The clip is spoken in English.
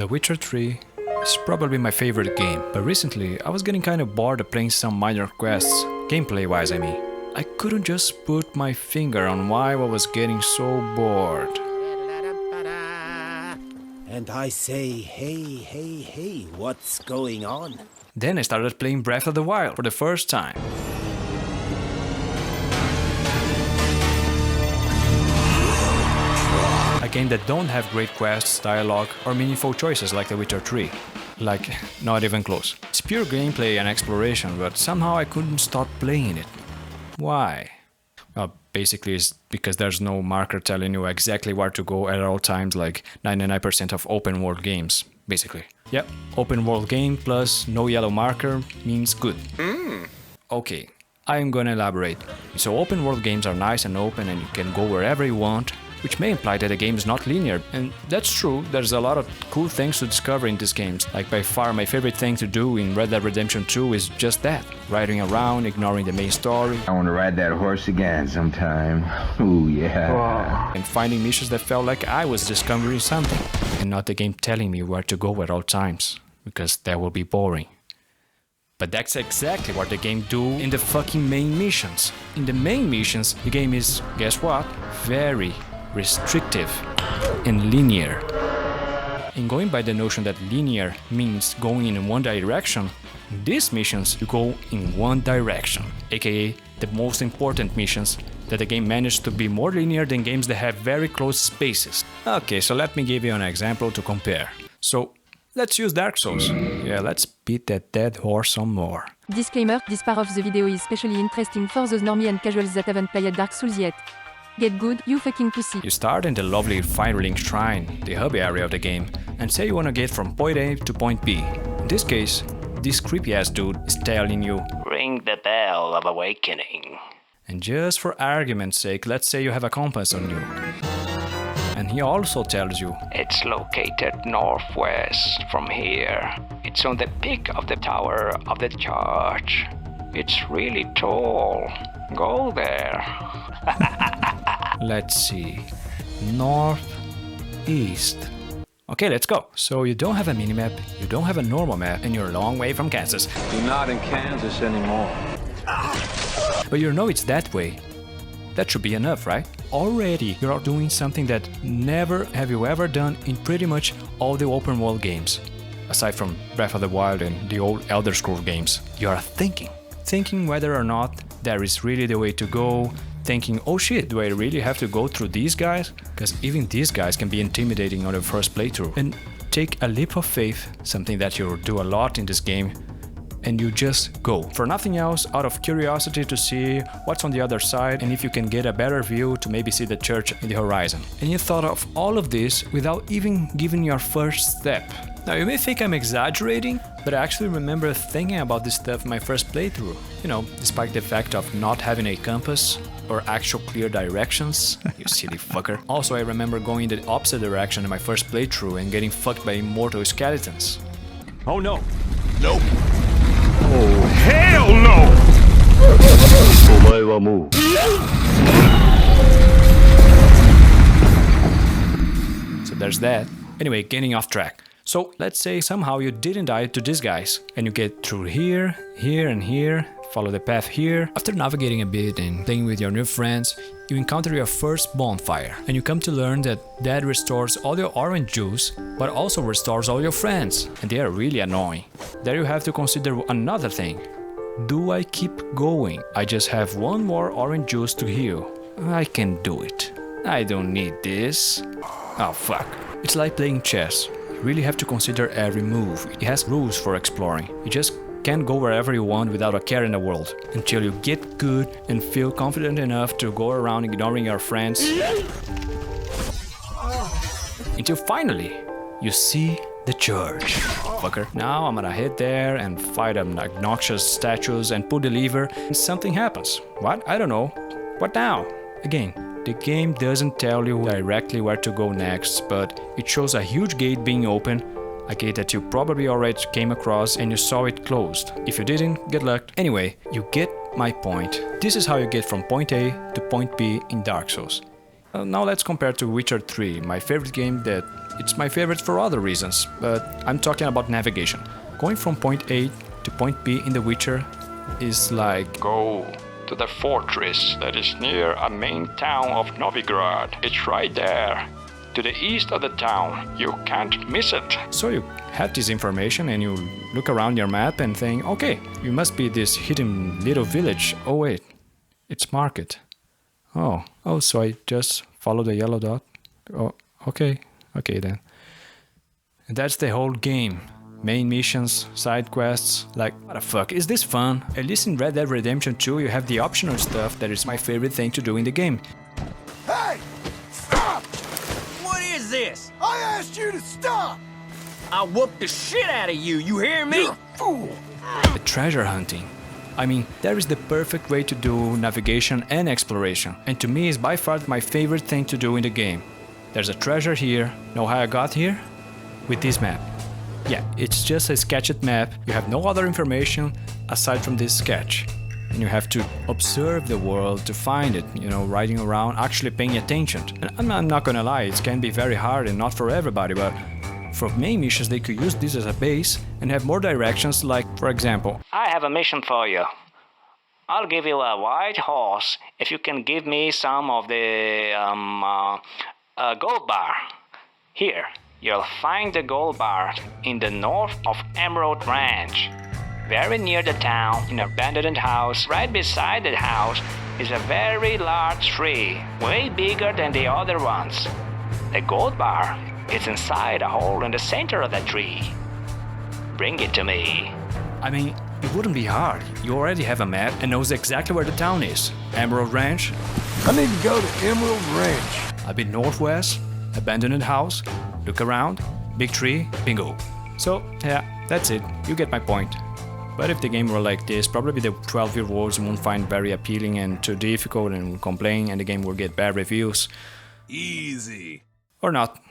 The Witcher 3 is probably my favorite game, but recently I was getting kind of bored of playing some minor quests, gameplay-wise I mean. I couldn't just put my finger on why I was getting so bored. And I say, hey, what's going on? Then I started playing Breath of the Wild for the first time. A game that don't have great quests, dialogue, or meaningful choices like The Witcher 3. Like, not even close. It's pure gameplay and exploration, but somehow I couldn't stop playing it. Why? Well, basically it's because there's no marker telling you exactly where to go at all times, like 99% of open world games, basically. Yep, open world game plus no yellow marker means good. Okay, I'm gonna elaborate. So open world games are nice and open and you can go wherever you want, which may imply that the game is not linear, and that's true. There's a lot of cool things to discover in these games. Like by far my favorite thing to do in Red Dead Redemption 2 is just that, riding around, ignoring the main story. I want to ride that horse again sometime. Ooh, yeah. And finding missions that felt like I was discovering something, and not the game telling me where to go at all times, because that will be boring. But that's exactly what the game do in the fucking main missions. In the main missions, the game is, guess what? Very restrictive and linear. And going by the notion that linear means going in one direction, in these missions you go in one direction, aka the most important missions that the game managed to be more linear than games that have very close spaces. Okay, so let me give you an example to compare. So let's use Dark Souls. Yeah, let's beat that dead horse some more. Disclaimer, this part of the video is especially interesting for those normie and casuals that haven't played Dark Souls yet. Get good, you fucking pussy. You start in the lovely Firelink Shrine, the hub area of the game, and say you wanna get from point A to point B. In this case, this creepy ass dude is telling you, "Ring the bell of awakening." And just for argument's sake, let's say you have a compass on you. And he also tells you, "It's located northwest from here. It's on the peak of the tower of the church. It's really tall. Go there." Let's see. North, east. Okay, let's go. So you don't have a minimap, you don't have a normal map, and you're a long way from Kansas. You're not in Kansas anymore. But you know it's that way. That should be enough, right? Already you're doing something that never have you ever done in pretty much all the open world games. Aside from Breath of the Wild and the old Elder Scrolls games. You are thinking whether or not there is really the way to go, thinking, oh shit, do I really have to go through these guys? Because even these guys can be intimidating on the first playthrough. And take a leap of faith, something that you do a lot in this game, and you just go. For nothing else, out of curiosity to see what's on the other side and if you can get a better view to maybe see the church in the horizon. And you thought of all of this without even giving your first step. Now you may think I'm exaggerating, but I actually remember thinking about this stuff in my first playthrough. You know, despite the fact of not having a compass or actual clear directions, you silly fucker. Also, I remember going the opposite direction in my first playthrough and getting fucked by immortal skeletons. Oh no. Nope. Oh hell no! So there's that. Anyway, getting off track. So let's say somehow you didn't die to these guys, and you get through here, here and here, follow the path here. After navigating a bit and playing with your new friends, you encounter your first bonfire, and you come to learn that restores all your orange juice, but also restores all your friends, and they are really annoying. There you have to consider another thing. Do I keep going? I just have one more orange juice to heal. I can do it. I don't need this. Oh fuck. It's like playing chess. You really have to consider every move. It has rules for exploring. You just can't go wherever you want without a care in the world, until you get good and feel confident enough to go around ignoring your friends. Until finally, you see the church. Fucker. Now I'm gonna head there and fight obnoxious statues and pull the lever and something happens. What? I don't know. What now? Again, the game doesn't tell you directly where to go next, but it shows a huge gate being open, a gate that you probably already came across and you saw it closed. If you didn't, good luck. Anyway, you get my point. This is how you get from point A to point B in Dark Souls. Now let's compare to Witcher 3, my favorite game that It's my favorite for other reasons, but I'm talking about navigation. Going from point A to point B in The Witcher is like... Go to the fortress that is near a main town of Novigrad. It's right there, to the east of the town. You can't miss it. So you have this information and you look around your map and think, okay, you must be this hidden little village. Oh wait, it's market. Oh, so I just follow the yellow dot. Oh, okay then. And that's the whole game. Main missions, side quests, like, what the fuck, is this fun? At least in Red Dead Redemption 2 you have the optional stuff that is my favorite thing to do in the game. Hey! Stop! What is this? I asked you to stop! I'll whoop the shit out of you, you hear me? You're a fool! The treasure hunting. I mean, that is the perfect way to do navigation and exploration, and to me is by far my favorite thing to do in the game. There's a treasure here. Know how I got here? With this map. Yeah, it's just a sketched map. You have no other information aside from this sketch. And you have to observe the world to find it, riding around, actually paying attention. And I'm not gonna lie, it can be very hard and not for everybody, but for main missions they could use this as a base and have more directions, like, for example, I have a mission for you. I'll give you a white horse if you can give me some of the gold bar. Here, you'll find the gold bar in the north of Emerald Ranch. Very near the town, in an abandoned house. Right beside the house is a very large tree, way bigger than the other ones. The gold bar is inside a hole in the center of the tree. Bring it to me. I mean, it wouldn't be hard. You already have a map and knows exactly where the town is. Emerald Ranch. I need to go to Emerald Ranch. A bit northwest, abandoned house, look around, big tree, bingo. So, yeah, that's it. You get my point. But if the game were like this, probably the 12-year-olds won't find very appealing and too difficult and will complain, and the game will get bad reviews. Easy. Or not.